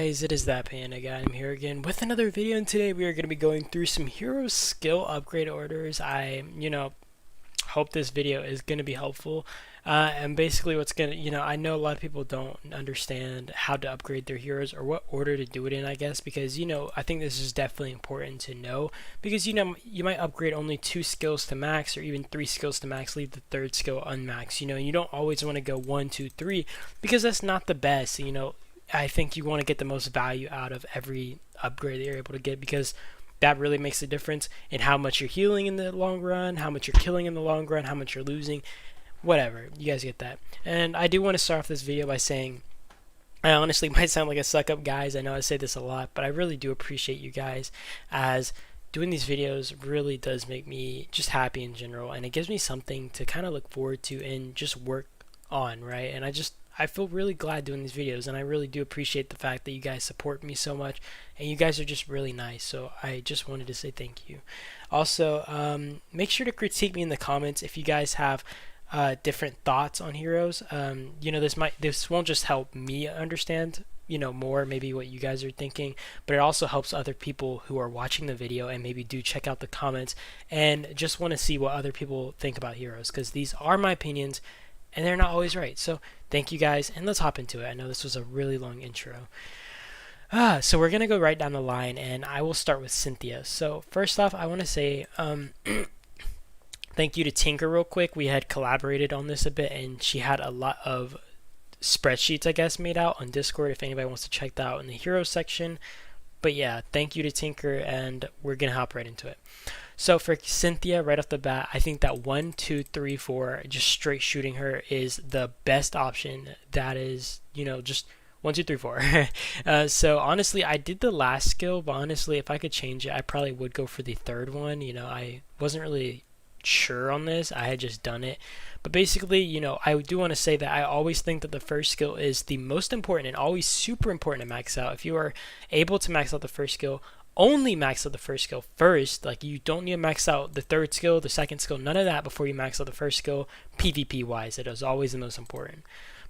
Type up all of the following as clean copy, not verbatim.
guys, it is that Panda guy. I'm here again with another video, and today we are going to be going through some hero skill upgrade orders. I hope this video is going to be helpful. And basically what's going to, I know a lot of people don't understand how to upgrade their heroes or what order to do it in, I guess, because, I think this is definitely important to know because, you might upgrade only 2 skills to max or even 3 skills to max, leave the 3rd skill unmaxed, and you don't always want to go 1, 2, 3 because that's not the best, I think you want to get the most value out of every upgrade that you're able to get because that really makes a difference in how much you're healing in the long run, how much you're killing in the long run, how much you're losing, whatever. You guys get that. And I do want to start off this video by saying I honestly might sound like a suck up, guys. I know I say this a lot, but I really do appreciate you guys, as doing these videos really does make me just happy in general, and it gives me something to kind of look forward to and just work on, right? And I feel really glad doing these videos, and I really do appreciate the fact that you guys support me so much, and you guys are just really nice, so I just wanted to say thank you. Also, make sure to critique me in the comments if you guys have different thoughts on heroes. This won't just help me understand more maybe what you guys are thinking, but it also helps other people who are watching the video and maybe do check out the comments and just want to see what other people think about heroes, because these are my opinions and they're not always right. So thank you guys, and let's hop into it. I know this was a really long intro. So we're gonna go right down the line, and I will start with Cynthia. So first off, I want to say thank you to Tinker real quick. We had collaborated on this a bit, and she had a lot of spreadsheets, I guess, made out on Discord if anybody wants to check that out in the hero section. But yeah, thank you to Tinker, and we're gonna hop right into it. So for Cynthia, right off the bat, I think that 1, 2, 3, 4, just straight shooting her is the best option. That is, just 1, 2, 3, 4. So honestly, I did the last skill, but honestly, if I could change it, I probably would go for the 3rd one. I wasn't really sure on this. I had just done it. But basically, I do want to say that I always think that the 1st skill is the most important and always super important to max out. If you are able to max out the 1st skill, only max out the 1st skill first. Like, you don't need to max out the 3rd skill, the 2nd skill, none of that before you max out the 1st skill. PvP wise, it is always the most important.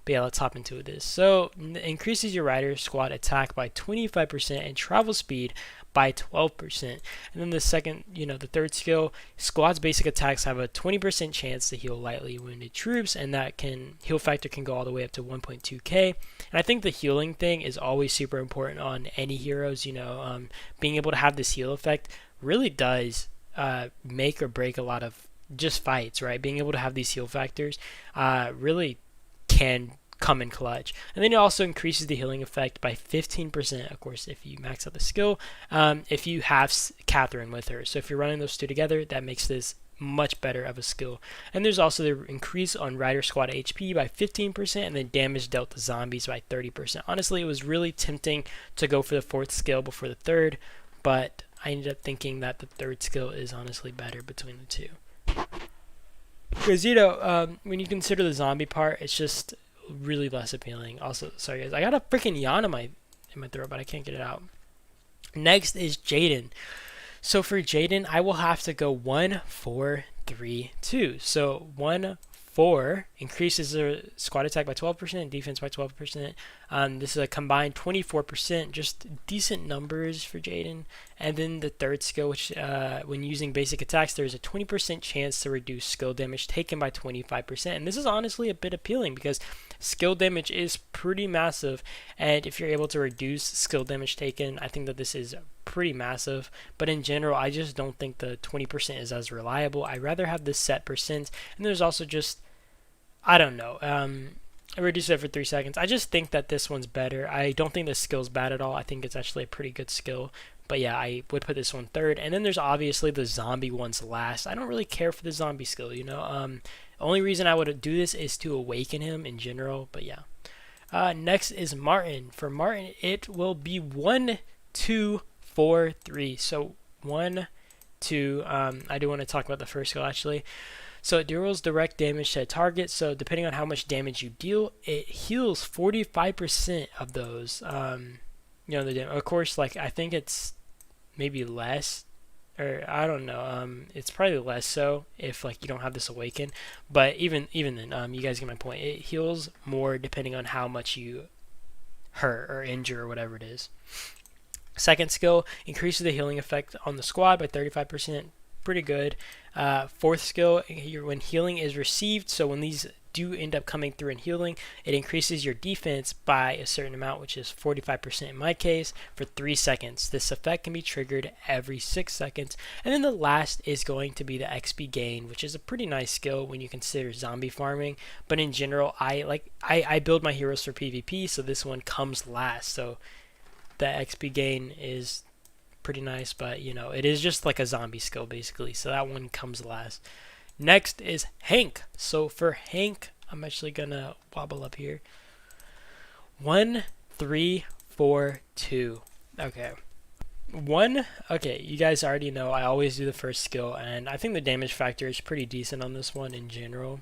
But yeah, let's hop into this. So increases your rider squad attack by 25% and travel speed by 12%. And then the 3rd skill, squad's basic attacks have a 20% chance to heal lightly wounded troops, and that heal factor can go all the way up to 1.2k. And I think the healing thing is always super important on any heroes. Being able to have this heal effect really does make or break a lot of just fights, right? Being able to have these heal factors really can come in clutch. And then it also increases the healing effect by 15%, of course, if you max out the skill, if you have Catherine with her. So if you're running those 2 together, that makes this much better of a skill. And there's also the increase on rider squad HP by 15%, and then damage dealt to zombies by 30%. Honestly, it was really tempting to go for the 4th skill before the 3rd, but I ended up thinking that the 3rd skill is honestly better between the 2. Because, when you consider the zombie part, it's just really less appealing. Also, sorry guys, I got a freaking yawn in my throat, but I can't get it out. Next is Jaden. So for Jaden, I will have to go 1, 4, 3, 2. So 1, 4 increases their squad attack by 12%, defense by 12%. This is a combined 24%, just decent numbers for Jaden. And then the 3rd skill, which when using basic attacks, there's a 20% chance to reduce skill damage taken by 25%. And this is honestly a bit appealing because skill damage is pretty massive, and if you're able to reduce skill damage taken, I think that this is pretty massive. But in general, I just don't think the 20% is as reliable. I'd rather have this set percent. And there's also just, I don't know, I reduced it for 3 seconds. I just think that this one's better. I don't think this skill's bad at all. I think it's actually a pretty good skill. But yeah, I would put this one 3rd. And then there's obviously the zombie ones last. I don't really care for the zombie skill, only reason I would do this is to awaken him in general, but yeah. Next is Martin. For Martin, it will be 1, 2, 4, 3. So 1, 2. I do want to talk about the 1st skill actually. So it deals direct damage to a target. So depending on how much damage you deal, it heals 45% of those. The damage. Of course, like I think it's maybe less. Or I don't know, it's probably less so if like you don't have this awaken, but even then, you guys get my point. It heals more depending on how much you hurt or injure or whatever it is. Second skill, increases the healing effect on the squad by 35%. Pretty good. Fourth skill, when healing is received, so when these do end up coming through and healing, it increases your defense by a certain amount, which is 45% in my case, for 3 seconds. This effect can be triggered every 6 seconds. And then the last is going to be the XP gain, which is a pretty nice skill when you consider zombie farming. But in general, I build my heroes for PvP, so this one comes last. So the XP gain is pretty nice, but you know, it is just like a zombie skill basically, so that one comes last. Next is Hank. So for Hank, I'm actually gonna wobble up here. 1, 3, 4, 2. Okay. Okay, you guys already know I always do the first skill, and I think the damage factor is pretty decent on this one in general.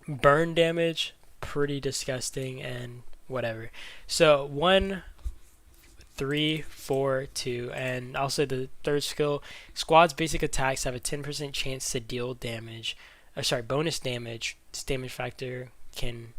Burn damage, pretty disgusting and whatever. So 1, 3, 4, 2, and also the third skill, squad's basic attacks have a 10% chance to deal damage. Bonus damage. This damage factor can,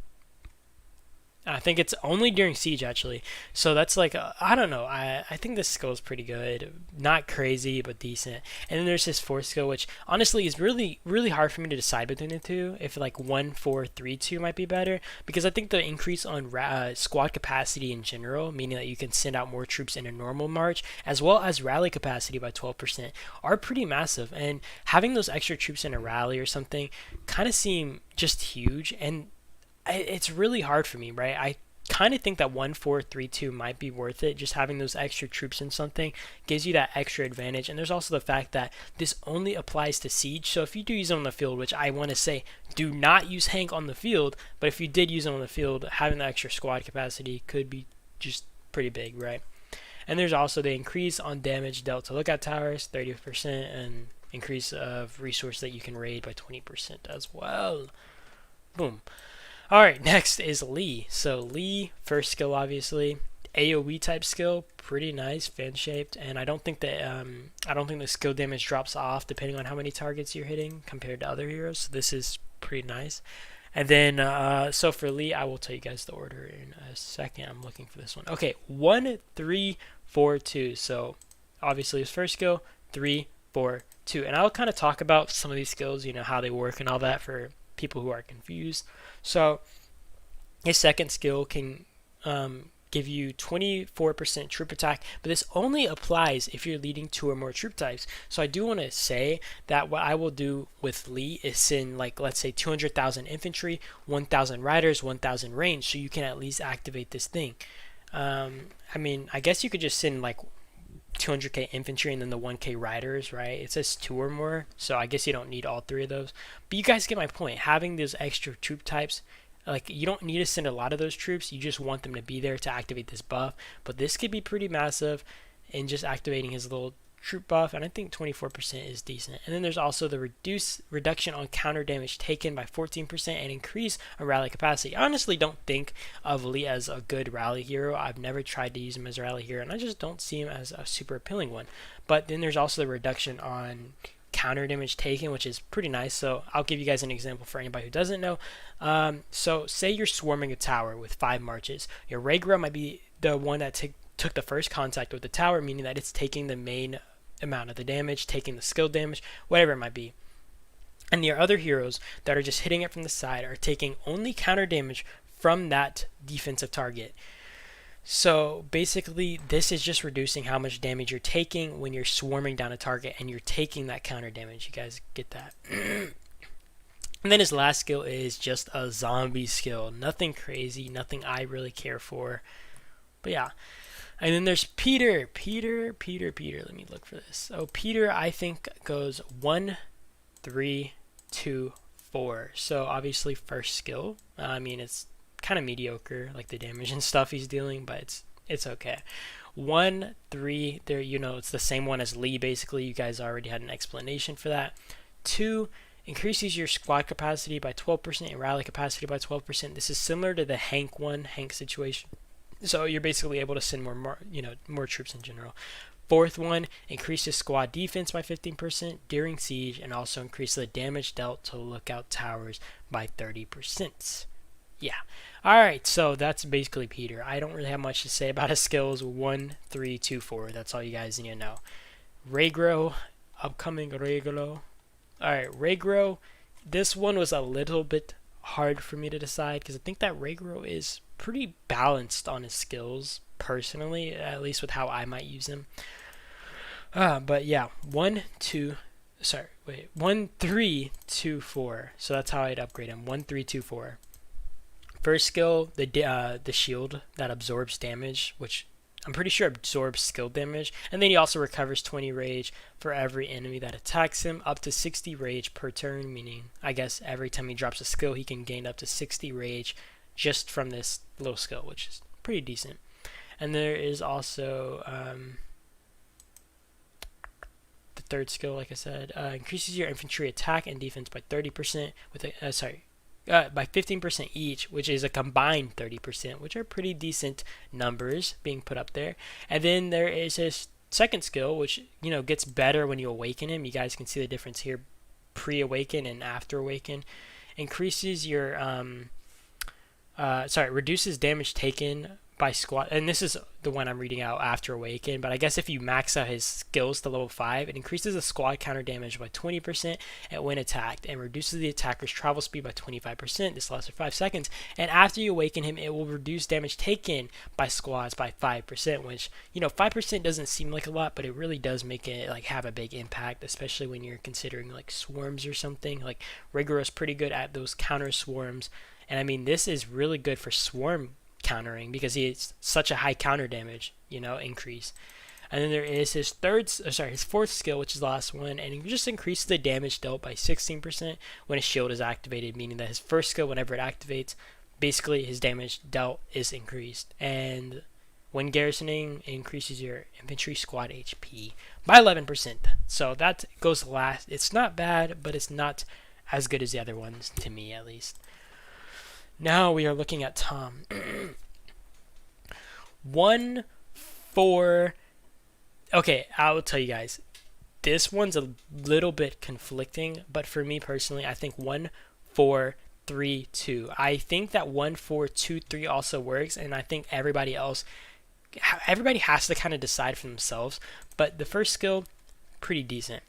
I think it's only during siege actually. So that's like, I don't know. I think this skill is pretty good. Not crazy, but decent. And then there's this fourth skill, which honestly is really, really hard for me to decide between the two. If like 1, 4, 3, 2 might be better. Because I think the increase on squad capacity in general, meaning that you can send out more troops in a normal march, as well as rally capacity by 12%, are pretty massive. And having those extra troops in a rally or something kind of seem just huge. And it's really hard for me, right? I kind of think that 1, 4, 3, 2 might be worth it. Just having those extra troops in something gives you that extra advantage. And there's also the fact that this only applies to siege. So if you do use it on the field, which I want to say, do not use Hank on the field. But if you did use it on the field, having the extra squad capacity could be just pretty big, right? And there's also the increase on damage dealt to lookout towers, 30%, and increase of resource that you can raid by 20% as well. Boom. Alright, next is Lee. So Lee, first skill obviously. AoE type skill, pretty nice, fan shaped, and I don't think the skill damage drops off depending on how many targets you're hitting compared to other heroes. So this is pretty nice. And then so for Lee, I will tell you guys the order in a second. I'm looking for this one. Okay, 1, 3, 4, 2. So obviously his first skill, 3, 4, 2. And I'll kind of talk about some of these skills, you know, how they work and all that for people who are confused. So his second skill can give you 24% troop attack, but this only applies if you're leading 2 or more troop types. So I do want to say that what I will do with Lee is send, like, let's say 200,000 infantry, 1,000 riders, 1,000 range, so you can at least activate this thing. I mean, I guess you could just send like 200k infantry and then the 1k riders, right? It says 2 or more, so I guess you don't need all 3 of those. But you guys get my point. Having those extra troop types, like, you don't need to send a lot of those troops. You just want them to be there to activate this buff. But this could be pretty massive in just activating his little troop buff, and I think 24% is decent. And then there's also the reduction on counter damage taken by 14% and increase on rally capacity. I honestly don't think of Lee as a good rally hero. I've never tried to use him as a rally hero, and I just don't see him as a super appealing one. But then there's also the reduction on counter damage taken, which is pretty nice. So I'll give you guys an example for anybody who doesn't know. So say you're swarming a tower with 5 marches. Your Regrow might be the one that took the first contact with the tower, meaning that it's taking the main amount of the damage, taking the skill damage, whatever it might be. And your other heroes that are just hitting it from the side are taking only counter damage from that defensive target. So basically, this is just reducing how much damage you're taking when you're swarming down a target and you're taking that counter damage. You guys get that? And then his last skill is just a zombie skill. Nothing crazy, nothing I really care for. But yeah. And then there's Peter. Let me look for this. Oh, Peter, I think, goes 1, 3, 2, 4. So obviously first skill. I mean, it's kind of mediocre, like the damage and stuff he's dealing, but it's okay. 1, 3, there, you know, it's the same one as Lee basically. You guys already had an explanation for that. 2, increases your squad capacity by 12% and rally capacity by 12%. This is similar to the Hank situation. So you're basically able to send more troops in general. Fourth one, increases squad defense by 15% during siege, and also increase the damage dealt to lookout towers by 30%. Yeah. All right, so that's basically Peter. I don't really have much to say about his skills. 1, 3, 2, 4. That's all you guys need to know. Regrow, upcoming Regrow. All right, Regrow. This one was a little bit hard for me to decide because I think that Regrow is pretty balanced on his skills personally, at least with how I might use him. But yeah, 1, 2, sorry, wait, 1, 3, 2, 4. So that's how I'd upgrade him. 1, 3, 2, 4. First skill, the shield that absorbs damage, which I'm pretty sure absorbs skill damage, and then he also recovers 20 rage for every enemy that attacks him, up to 60 rage per turn, meaning I guess every time he drops a skill he can gain up to 60 rage just from this little skill, which is pretty decent. And there is also the third skill, like I said, increases your infantry attack and defense by 30% with by 15% each, which is a combined 30%, which are pretty decent numbers being put up there. And then there is his second skill, which gets better when you awaken him. You guys can see the difference here, pre-awaken and after awaken. Increases your reduces damage taken by squad, and this is the one I'm reading out after awaken, but I guess if you max out his skills to level 5, it increases the squad counter damage by 20% and when attacked, and reduces the attacker's travel speed by 25%. This lasts for 5 seconds, and after you awaken him, it will reduce damage taken by squads by 5%, which 5% doesn't seem like a lot, but it really does make it like have a big impact, especially when you're considering like swarms or something. Like Regrow is pretty good at those counter swarms, and I mean this is really good for swarm countering because he has such a high counter damage increase. And then there is his fourth skill, which is the last one, and he just increases the damage dealt by 16% when his shield is activated, meaning that his first skill, whenever it activates, basically his damage dealt is increased. And when garrisoning, it increases your infantry squad HP by 11%. So that goes last. It's not bad, but it's not as good as the other ones, to me at least. Now we are looking at Tom. 1, 4. Okay, I will tell you guys. This one's a little bit conflicting, but for me personally, I think 1, 4, 3, 2. I think that 1, 4, 2, 3 also works, and I think everybody has to kind of decide for themselves. But the first skill, pretty decent.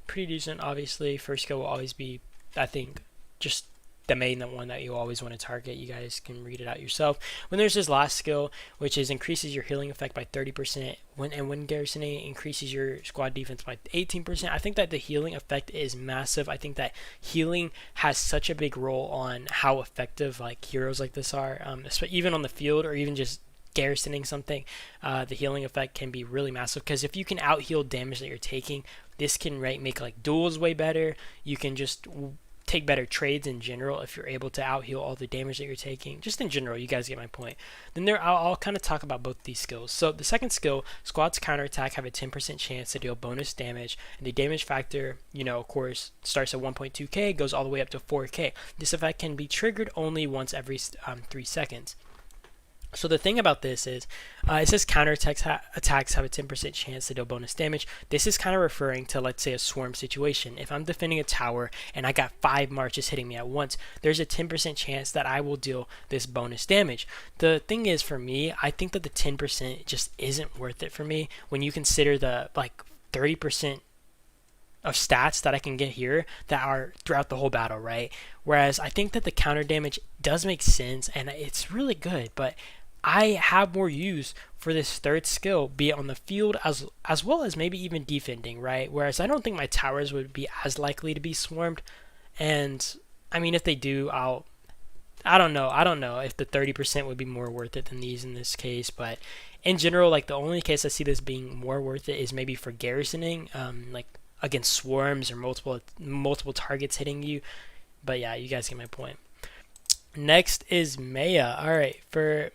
Pretty decent, obviously. First skill will always be, I think, just the main one that you always want to target. You guys can read it out yourself. When there's his last skill, which is increases your healing effect by 30%, when garrisoning, increases your squad defense by 18%. I think that the healing effect is massive. I think that healing has such a big role on how effective like heroes like this are, even on the field or even just garrisoning something. The healing effect can be really massive because if you can out heal damage that you're taking, this can make like duels way better. You can just take better trades in general if you're able to out heal all the damage that you're taking. Just in general, you guys get my point. Then I'll kind of talk about both these skills. So the second skill, squads counterattack have a 10% chance to deal bonus damage, and the damage factor, of course, starts at 1.2k, goes all the way up to 4k. This effect can be triggered only once every 3 seconds. So the thing about this is, it says attacks have a 10% chance to deal bonus damage. This is kind of referring to, let's say, a swarm situation. If I'm defending a tower and I got 5 marches hitting me at once, there's a 10% chance that I will deal this bonus damage. The thing is, for me, I think that the 10% just isn't worth it for me when you consider the 30% of stats that I can get here that are throughout the whole battle, right? Whereas I think that the counter damage does make sense and it's really good, but I have more use for this third skill, be it on the field as well as maybe even defending, right? Whereas I don't think my towers would be as likely to be swarmed, and I mean if they do, I don't know if the 30% would be more worth it than these in this case, but in general, like the only case I see this being more worth it is maybe for garrisoning, like against swarms or multiple targets hitting you. But yeah, you guys get my point. Next is Maya. All right, for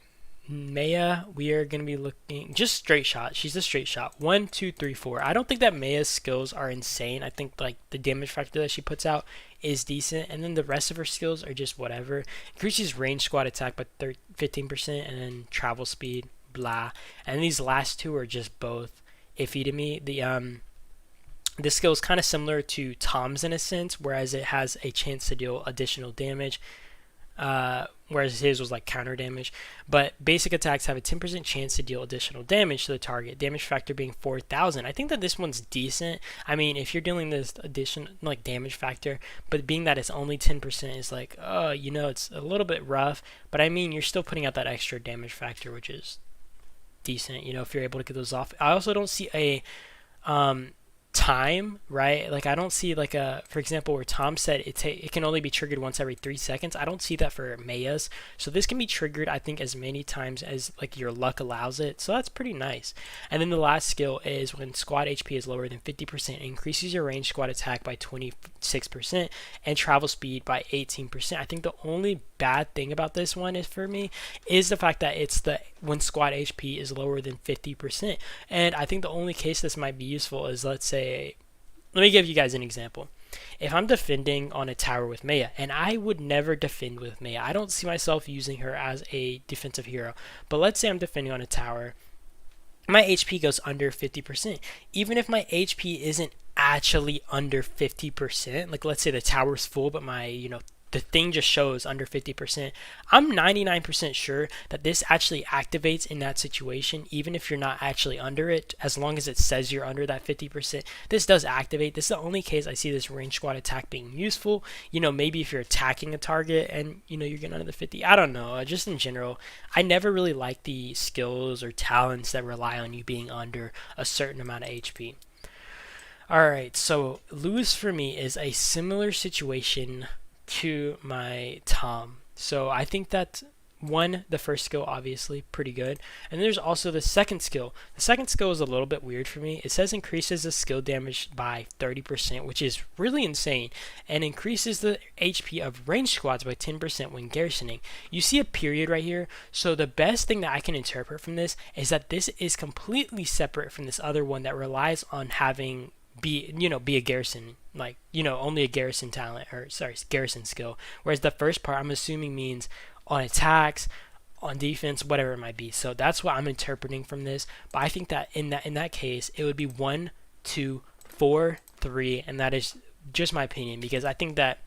Maya, we are going to be looking just straight shot. She's a straight shot. 1, 2, 3, 4. I don't think that Maya's skills are insane. I think like the damage factor that she puts out is decent, and then the rest of her skills are just whatever. Increases range squad attack by 15%, and then travel speed, blah. And these last two are just both iffy to me. This skill is kind of similar to Tom's in a sense, whereas it has a chance to deal additional damage. whereas his was like counter damage. But basic attacks have a 10% chance to deal additional damage to the target, damage factor being 4,000. I think that this one's decent. I mean, if you're dealing this addition like damage factor, but being that it's only 10% is like, oh, it's a little bit rough. But I mean, you're still putting out that extra damage factor, which is decent. If you're able to get those off. I also don't see a time, right? Like I don't see like for example, where Tom said it can only be triggered once every 3 seconds. I don't see that for Maya's. So this can be triggered, I think, as many times as like your luck allows it. So that's pretty nice. And then the last skill is when squad HP is lower than 50%, increases your range squad attack by 26% and travel speed by 18%. I think the only bad thing about this one is for me is the fact that it's when squad HP is lower than 50%. And I think the only case this might be useful is, let's say, let me give you guys an example. If I'm defending on a tower with Maya, and I would never defend with Maya, I don't see myself using her as a defensive hero, but let's say I'm defending on a tower, my HP goes under 50%. Even if my HP isn't actually under 50%, like let's say the tower's full, but my, the thing just shows under 50%, I'm 99% sure that this actually activates in that situation, even if you're not actually under it. As long as it says you're under that 50%, this does activate. This is the only case I see this range squad attack being useful. Maybe if you're attacking a target and you're getting under the 50. I don't know. Just in general, I never really like the skills or talents that rely on you being under a certain amount of HP. Alright, so lose for me is a similar situation to my Tom. So I think that the first skill, obviously pretty good, and there's also the second skill. The second skill is a little bit weird for me. It says increases the skill damage by 30%, which is really insane, and increases the HP of ranged squads by 10% when garrisoning. You see a period right here, so the best thing that I can interpret from this is that this is completely separate from this other one that relies on having be a garrison, like only a garrison talent, or sorry, garrison skill, whereas the first part I'm assuming means on attacks, on defense, whatever it might be. So that's what I'm interpreting from this. But I think that in that case it would be 1, 2, 4, 3, and that is just my opinion, because I think that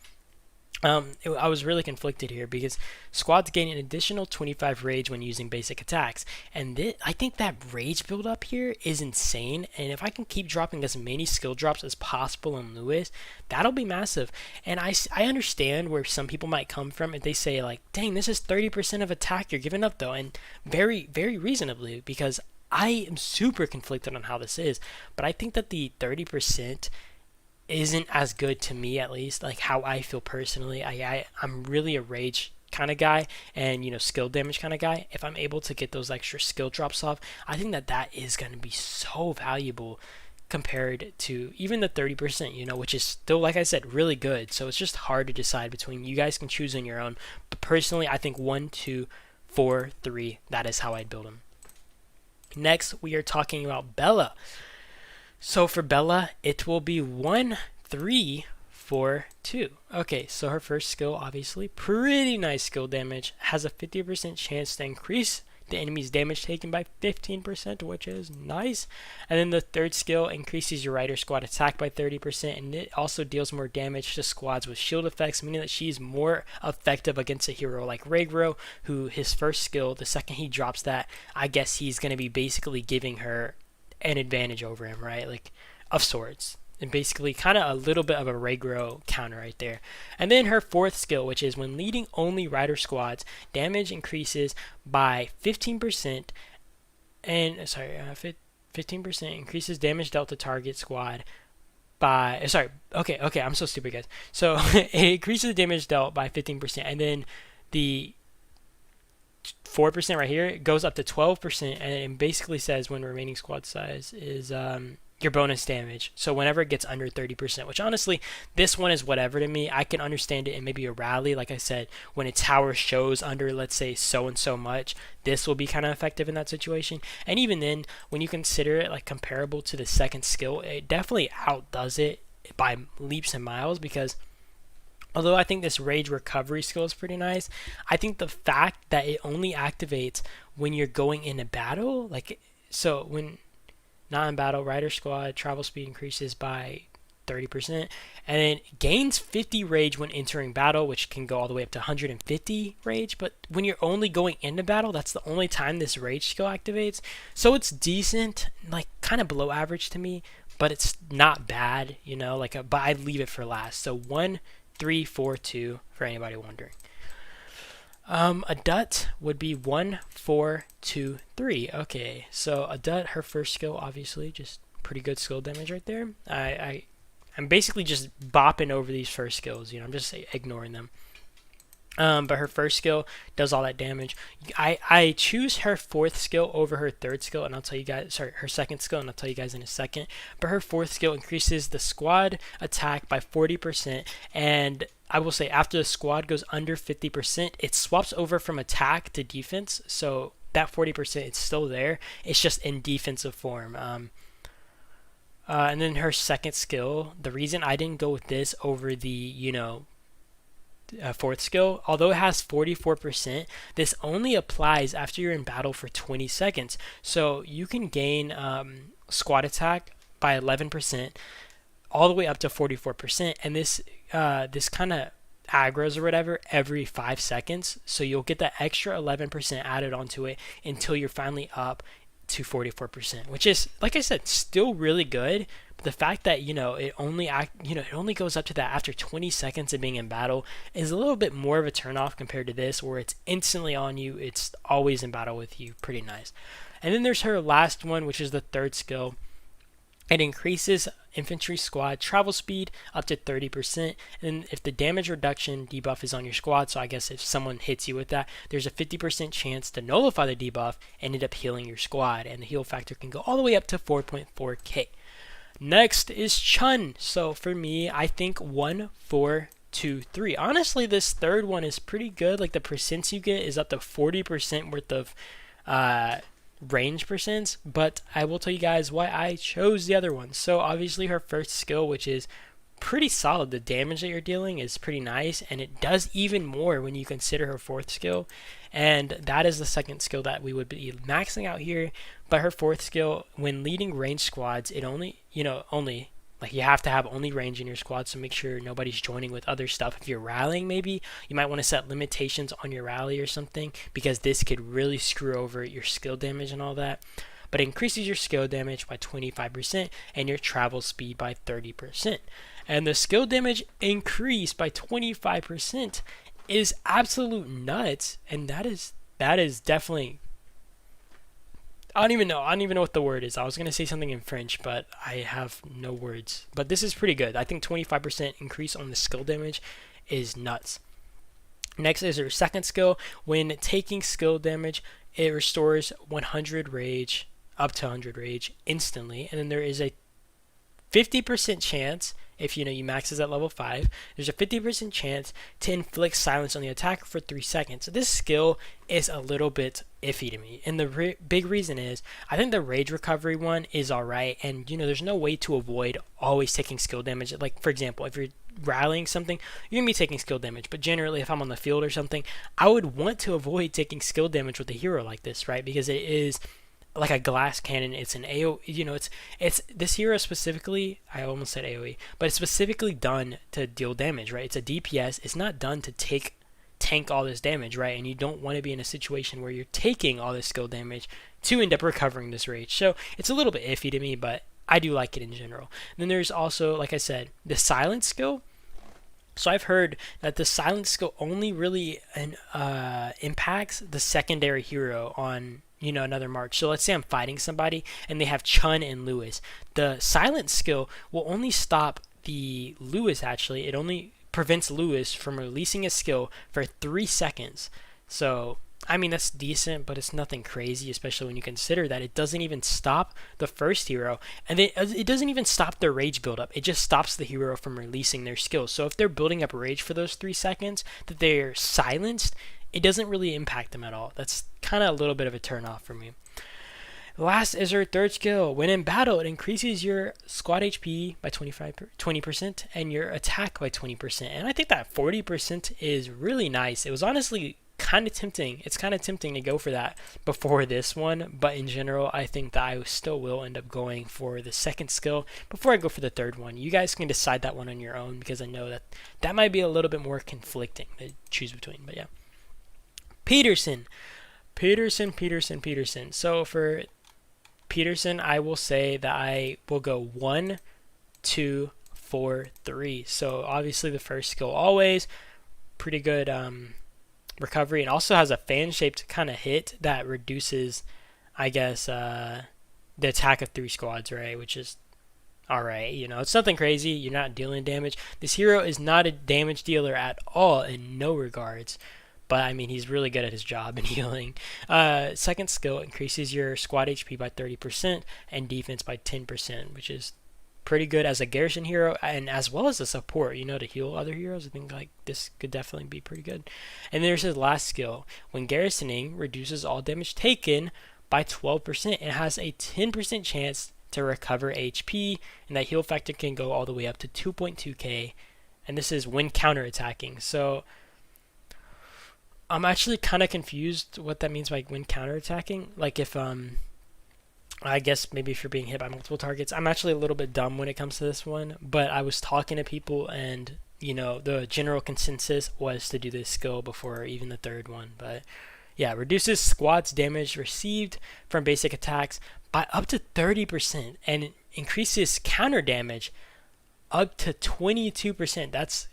I was really conflicted here, because squads gain an additional 25 rage when using basic attacks, and I think that rage build up here is insane. And if I can keep dropping as many skill drops as possible on Lewis, that'll be massive. And I understand where some people might come from if they say like, dang, this is 30% of attack you're giving up though, and very, very reasonably, because I am super conflicted on how this is. But I think that the 30% isn't as good to me, at least, like how I feel personally. I'm really a rage kind of guy, and skill damage kind of guy. If I'm able to get those extra skill drops off, I think that is going to be so valuable compared to even the 30%, which is still, like I said, really good. So it's just hard to decide between. You guys can choose on your own, but personally I think 1, 2, 4, 3, that is how I'd build them. Next we are talking about Bella. So for Bella, it will be 1, 3, 4, 2. Okay, so her first skill, obviously, pretty nice skill damage, has a 50% chance to increase the enemy's damage taken by 15%, which is nice. And then the third skill increases your rider squad attack by 30%, and it also deals more damage to squads with shield effects, meaning that she's more effective against a hero like Regrow, who his first skill, the second he drops that, I guess he's going to be basically giving her an advantage over him, right? Like, of sorts. And basically kind of a little bit of a Regrow counter right there. And then her fourth skill, which is when leading only rider squads, damage increases by 15%, and 15% increases damage dealt to target squad by I'm so stupid, guys. So it increases the damage dealt by 15%, and then the 4% right here, it goes up to 12%, and it basically says when remaining squad size is your bonus damage. So whenever it gets under 30%, which honestly, this one is whatever to me. I can understand it in maybe a rally. Like I said, when a tower shows under, let's say, so and so much, this will be kind of effective in that situation. And even then, when you consider it like comparable to the second skill, it definitely outdoes it by leaps and miles, because although I think this rage recovery skill is pretty nice, I think the fact that it only activates when you're going into battle, like, so when not in battle, rider squad travel speed increases by 30%, and then gains 50 rage when entering battle, which can go all the way up to 150 rage. But when you're only going into battle, that's the only time this rage skill activates. So it's decent, like kind of below average to me, but it's not bad, you know. But I'd leave it for last. So 1, 3, 4, 2 for anybody wondering. A Dut would be 1, 4, 2, 3. Okay, so a Dut, her first skill, obviously, just pretty good skill damage right there. I'm basically just bopping over these first skills, you know, I'm just ignoring them. But her first skill does all that damage. I choose her fourth skill over her third skill, and I'll tell you guys, sorry, her second skill, and I'll tell you guys in a second. But her fourth skill increases the squad attack by 40%, and I will say after the squad goes under 50%, it swaps over from attack to defense. So that 40% is still there. It's just in defensive form. And then her second skill, the reason I didn't go with this over the, fourth skill, although it has 44%, this only applies after you're in battle for 20 seconds. So you can gain squad attack by 11%, all the way up to 44%, and this kind of aggroes or whatever every 5 seconds. So you'll get that extra 11% added onto it until you're finally up to 44%, which is, like I said, still really good. But the fact that it only goes up to that after 20 seconds of being in battle is a little bit more of a turnoff compared to this, where it's instantly on you. It's always in battle with you. Pretty nice. And then there's her last one, which is the third skill. It increases infantry squad travel speed up to 30%, and if the damage reduction debuff is on your squad, so I guess if someone hits you with that, there's a 50% chance to nullify the debuff and end up healing your squad, and the heal factor can go all the way up to 4.4k. Next is Chun. So for me, I think 1, 4, 2, 3. Honestly, this third one is pretty good. Like the percents you get is up to 40% worth of range percents, but I will tell you guys why I chose the other one. So obviously her first skill, which is pretty solid, the damage that you're dealing is pretty nice, and it does even more when you consider her fourth skill, and that is the second skill that we would be maxing out here. But her fourth skill, when leading range squads, it only like you have to have only range in your squad, so make sure nobody's joining with other stuff. If you're rallying, maybe you might want to set limitations on your rally or something, because this could really screw over your skill damage and all that. But it increases your skill damage by 25% and your travel speed by 30%. And the skill damage increase by 25% is absolute nuts, and that is definitely, I don't even know what the word is. I was going to say something in French, but I have no words. But this is pretty good. I think 25% increase on the skill damage is nuts. Next is her second skill. When taking skill damage, it restores 100 rage, up to 100 rage instantly. And then there is a 50% chance, if you maxes at level 5, there's a 50% chance to inflict silence on the attacker for 3 seconds. So this skill is a little bit iffy to me, and the big reason is I think the rage recovery one is alright, and there's no way to avoid always taking skill damage. Like for example, if you're rallying something, you're gonna be taking skill damage, but generally if I'm on the field or something, I would want to avoid taking skill damage with a hero like this, right? Because it is like a glass cannon. It's an AoE, it's this hero specifically, I almost said AoE, but it's specifically done to deal damage, right? It's a DPS. It's not done to tank all this damage, right? And you don't want to be in a situation where you're taking all this skill damage to end up recovering this rage. So it's a little bit iffy to me, but I do like it in general. And then there's also, like I said, the silence skill. So I've heard that the silence skill only really impacts the secondary hero on another march. So let's say I'm fighting somebody and they have Chun and Lewis. The silence skill will only stop the Lewis, actually. It only prevents Lewis from releasing a skill for 3 seconds. So I mean, that's decent, but it's nothing crazy, especially when you consider that it doesn't even stop the first hero, and it doesn't even stop their rage buildup. It just stops the hero from releasing their skills. So if they're building up rage for those 3 seconds that they're silenced, it doesn't really impact them at all. That's kind of a little bit of a turn off for me. Last is her third skill. When in battle, it increases your squad HP by 20% and your attack by 20%. And I think that 40% is really nice. It was honestly kind of tempting. It's kind of tempting to go for that before this one, but in general, I think that I still will end up going for the second skill before I go for the third one. You guys can decide that one on your own because I know that that might be a little bit more conflicting to choose between. But yeah, Peterson. So for Peterson, I will say that I will go 1, 2, 4, 3. So obviously the first skill always pretty good recovery, and also has a fan-shaped kind of hit that reduces, I guess, the attack of 3 squads, right? Which is alright. It's nothing crazy. You're not dealing damage. This hero is not a damage dealer at all in no regards. But, I mean, he's really good at his job in healing. Second skill increases your squad HP by 30% and defense by 10%, which is pretty good as a garrison hero and as well as a support, to heal other heroes. I think like this could definitely be pretty good. And there's his last skill. When garrisoning, reduces all damage taken by 12%. It has a 10% chance to recover HP, and that heal factor can go all the way up to 2.2k. And this is when counterattacking. So I'm actually kind of confused what that means by when counterattacking. Like if I guess maybe if you're being hit by multiple targets. I'm actually a little bit dumb when it comes to this one, but I was talking to people and the general consensus was to do this skill before even the third one. But yeah, reduces squad's damage received from basic attacks by up to 30% and increases counter damage up to 22%. That's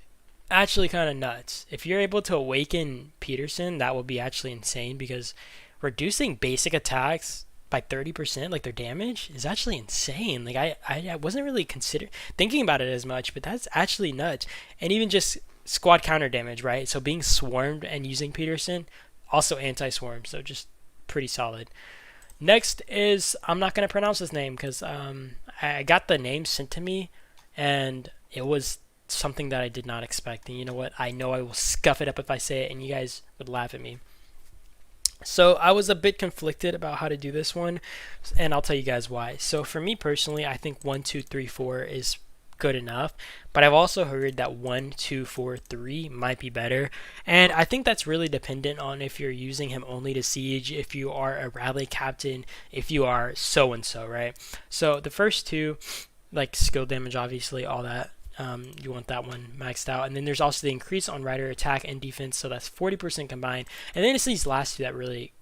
actually kind of nuts. If you're able to awaken Peterson, that would be actually insane, because reducing basic attacks by 30%, like their damage, is actually insane. Like I wasn't really thinking about it as much, but that's actually nuts. And even just squad counter damage, right? So being swarmed and using Peterson, also anti-swarm, so just pretty solid. Next is, I'm not going to pronounce his name because I got the name sent to me and it was something that I did not expect. And you know what? I know I will scuff it up if I say it and you guys would laugh at me. So I was a bit conflicted about how to do this one, and I'll tell you guys why. So for me personally, I think 1, 2, 3, 4 is good enough, but I've also heard that 1, 2, 4, 3 might be better, and I think that's really dependent on if you're using him only to siege, if you are a rally captain, if you are so and so, right? So the first two, like skill damage, obviously, all that. You want that one maxed out. And then there's also the increase on rider attack and defense, so that's 40% combined. And then it's these last two that really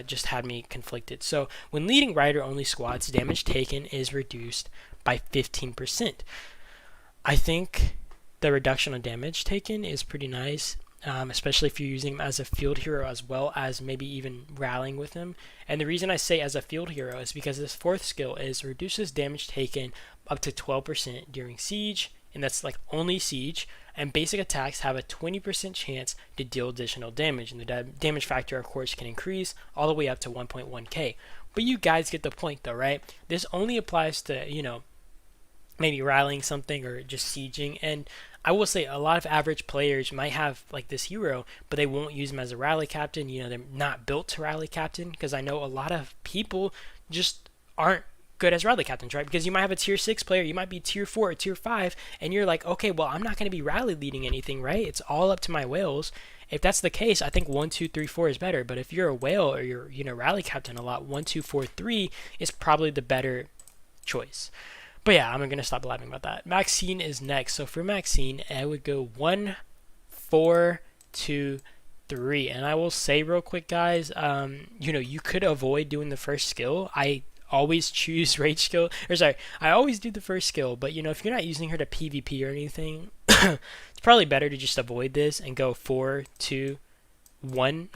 just had me conflicted. So when leading rider only squads, damage taken is reduced by 15%. I think the reduction on damage taken is pretty nice, especially if you're using him as a field hero as well as maybe even rallying with him. And the reason I say as a field hero is because this fourth skill is reduces damage taken up to 12% during siege, and that's like only siege, and basic attacks have a 20% chance to deal additional damage, and the damage factor of course can increase all the way up to 1.1k. But you guys get the point though, right? This only applies to, maybe rallying something or just sieging. And I will say a lot of average players might have like this hero, but they won't use him as a rally captain. They're not built to rally captain, because I know a lot of people just aren't good as rally captains, right? Because you might have a tier 6 player, you might be tier 4 or tier 5, and you're like, okay, well, I'm not going to be rally leading anything, right? It's all up to my whales. If that's the case, I think 1, 2, 3, 4 is better. But if you're a whale or you're rally captain a lot, 1, 2, 4, 3 is probably the better choice. But yeah, I'm going to stop laughing about that. Maxine is next. So for Maxine, I would go 1, 4, 2, 3. And I will say real quick, guys, you could avoid doing the first skill. I always choose rage skill, I always do the first skill, but if you're not using her to PvP or anything, it's probably better to just avoid this and go 4, 2, 1,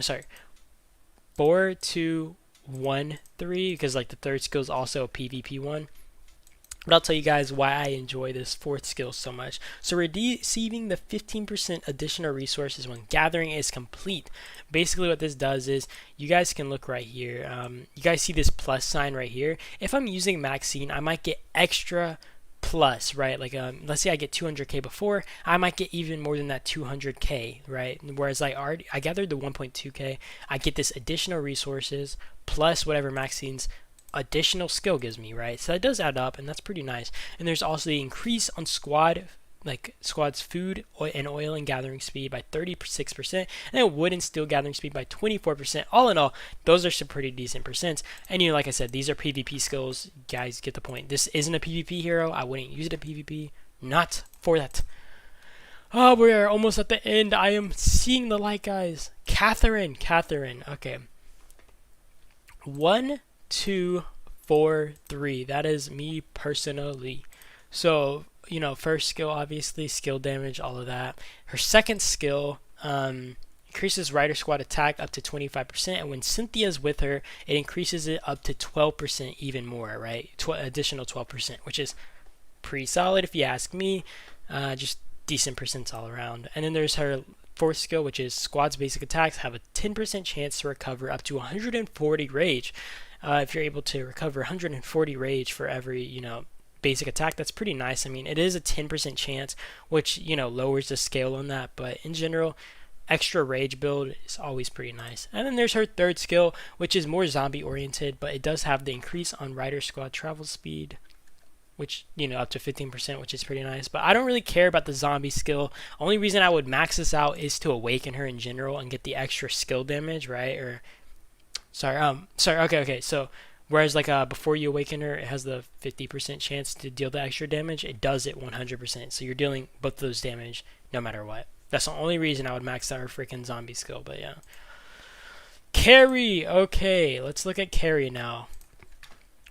3, because like the third skill is also a PvP one. But I'll tell you guys why I enjoy this fourth skill so much. So receiving the 15% additional resources when gathering is complete. Basically what this does is, you guys can look right here. You guys see this plus sign right here. If I'm using Maxine, I might get extra plus, right? Like let's say I get 200k before, I might get even more than that 200k, right? Whereas I gathered the 1.2k, I get this additional resources plus whatever Maxine's additional skill gives me, right? So that does add up, and that's pretty nice. And there's also the increase on squad like squad's food and oil and gathering speed by 36%, and then wood and steel gathering speed by 24%. All in all, those are some pretty decent percents. And like I said, these are PvP skills. You guys get the point. This isn't a PvP hero. I wouldn't use it in PvP. Not for that. Oh, we're almost at the end. I am seeing the light, guys. Catherine. Okay. 1, 2, 4, 3. That is me personally. So, first skill, obviously, skill damage, all of that. Her second skill increases Rider Squad attack up to 25%, and when Cynthia's with her, it increases it up to 12% even more, right? Additional 12%, which is pretty solid if you ask me. Just decent percents all around. And then there's her fourth skill, which is squad's basic attacks have a 10% chance to recover up to 140 rage. If you're able to recover 140 rage for every, basic attack, that's pretty nice. I mean, it is a 10% chance, which, lowers the scale on that, but in general, extra rage build is always pretty nice. And then there's her third skill, which is more zombie oriented, but it does have the increase on Rider Squad travel speed, which, up to 15%, which is pretty nice. But I don't really care about the zombie skill. Only reason I would max this out is to awaken her in general and get the extra skill damage, right? Okay. So, whereas before you awaken her, it has the 50% chance to deal the extra damage. It does it 100%. So you're dealing both of those damage no matter what. That's the only reason I would max out her freaking zombie skill, but yeah. Carrie! Okay, let's look at Carrie now.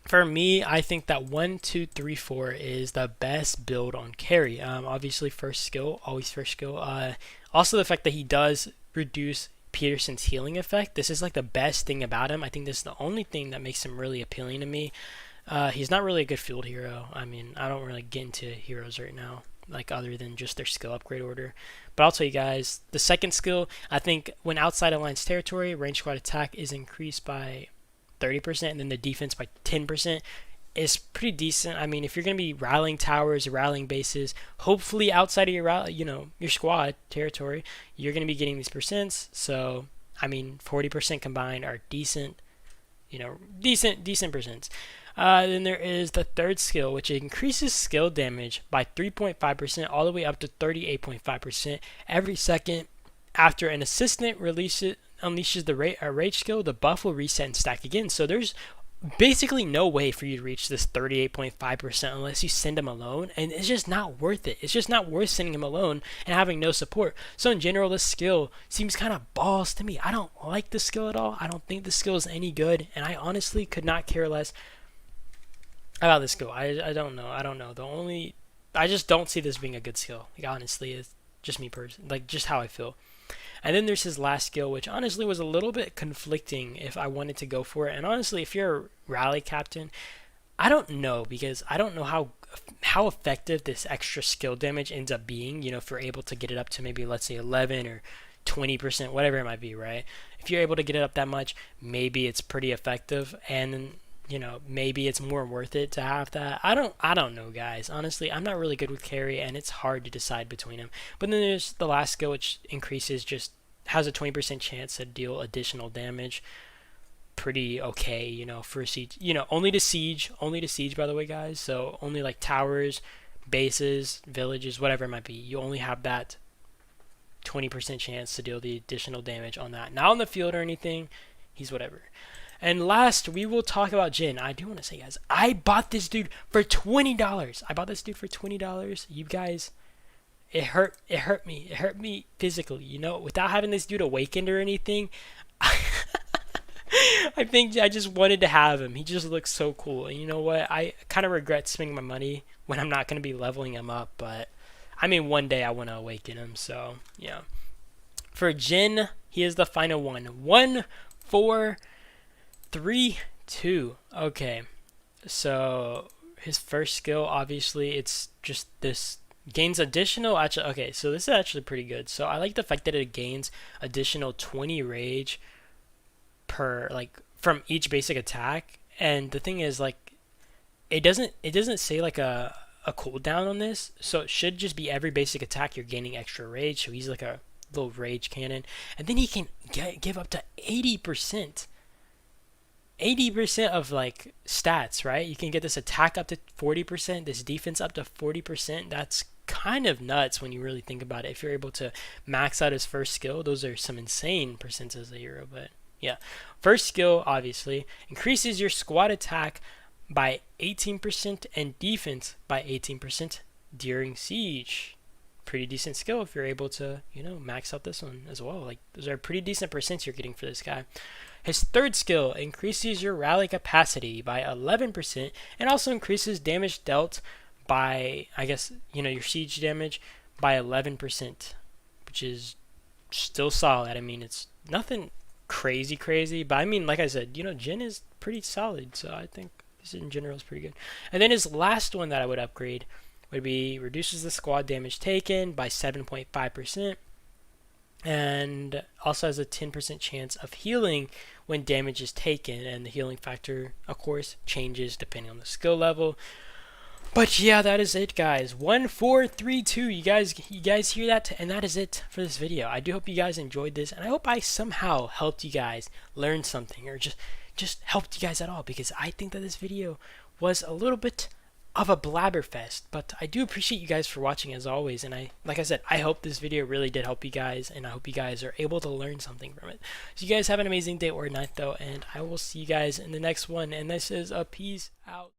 For me, I think that 1, 2, 3, 4 is the best build on Carrie. Obviously, first skill, always first skill. Also, the fact that he does reduce Peterson's healing effect. This is the best thing about him. I think this is the only thing that makes him really appealing to me. He's not really a good field hero. I mean, I don't really get into heroes right now, other than just their skill upgrade order. But I'll tell you guys, the second skill, I think when outside Alliance territory, range squad attack is increased by 30%, and then the defense by 10%. Is pretty decent. I mean, if you're going to be rallying towers, rallying bases, hopefully outside of your squad territory, you're going to be getting these percents. So, I mean, 40% combined are decent, decent percents. Then there is the third skill, which increases skill damage by 3.5% all the way up to 38.5% every second after an assistant unleashes the rage skill. The buff will reset and stack again. So there's basically no way for you to reach this 38.5% unless you send him alone, and it's just not worth it. It's just not worth sending him alone and having no support. So in general, this skill seems kind of balls to me. I don't like this skill at all. I don't think the skill is any good, and I honestly could not care less about this skill. I don't know. I just don't see this being a good skill. Honestly, it's just me personally, just how I feel. And then there's his last skill, which honestly was a little bit conflicting if I wanted to go for it. And honestly, if you're a rally captain, I don't know, because I don't know how effective this extra skill damage ends up being, if you're able to get it up to maybe, let's say, 11 or 20%, whatever it might be, right? If you're able to get it up that much, maybe it's pretty effective, and maybe it's more worth it to have that. I don't know, guys. Honestly, I'm not really good with Carrie, and it's hard to decide between them. But then there's the last skill, which has a 20% chance to deal additional damage. Pretty okay, for a siege. Only to siege, by the way, guys. So only towers, bases, villages, whatever it might be. You only have that 20% chance to deal the additional damage on that. Not on the field or anything. He's whatever. And last, we will talk about Jin. I do want to say, guys, I bought this dude for $20. You guys, it hurt me. It hurt me physically, without having this dude awakened or anything. I think I just wanted to have him. He just looks so cool. And you know what? I kind of regret spending my money when I'm not going to be leveling him up. But, I mean, one day I want to awaken him. So, yeah. For Jin, he is the final one. 1, 4, 3, 2. Okay. So, his first skill, obviously, it's just this. Gains additional. Okay, so this is actually pretty good. So, I like the fact that it gains additional 20 rage per from each basic attack. And the thing is, it doesn't say a cooldown on this, so it should just be every basic attack you're gaining extra rage. So he's like a little rage cannon, and then he can give up to 80% of stats, right? You can get this attack up to 40%, this defense up to 40%. That's kind of nuts when you really think about it. If you're able to max out his first skill, those are some insane percents as a hero. But yeah, first skill obviously increases your squad attack by 18% and defense by 18% during siege. Pretty decent skill if you're able to, max out this one as well. Like, those are pretty decent percents you're getting for this guy. His third skill increases your rally capacity by 11% and also increases damage dealt by, I guess, your siege damage by 11%, which is still solid. I mean, it's nothing crazy, but I mean, like I said, Jin is pretty solid, so I think this in general is pretty good. And then his last one that I would upgrade would be reduces the squad damage taken by 7.5% and also has a 10% chance of healing when damage is taken, and the healing factor of course changes depending on the skill level. But yeah, that is it, guys. 1 4 3 2. You guys hear that? And that is it for this video. I do hope you guys enjoyed this, and I hope I somehow helped you guys learn something, or just helped you guys at all, because I think that this video was a little bit of a blabberfest, but I do appreciate you guys for watching as always, and like I said, I hope this video really did help you guys, and I hope you guys are able to learn something from it. So you guys have an amazing day or night though, and I will see you guys in the next one, and this is a peace out.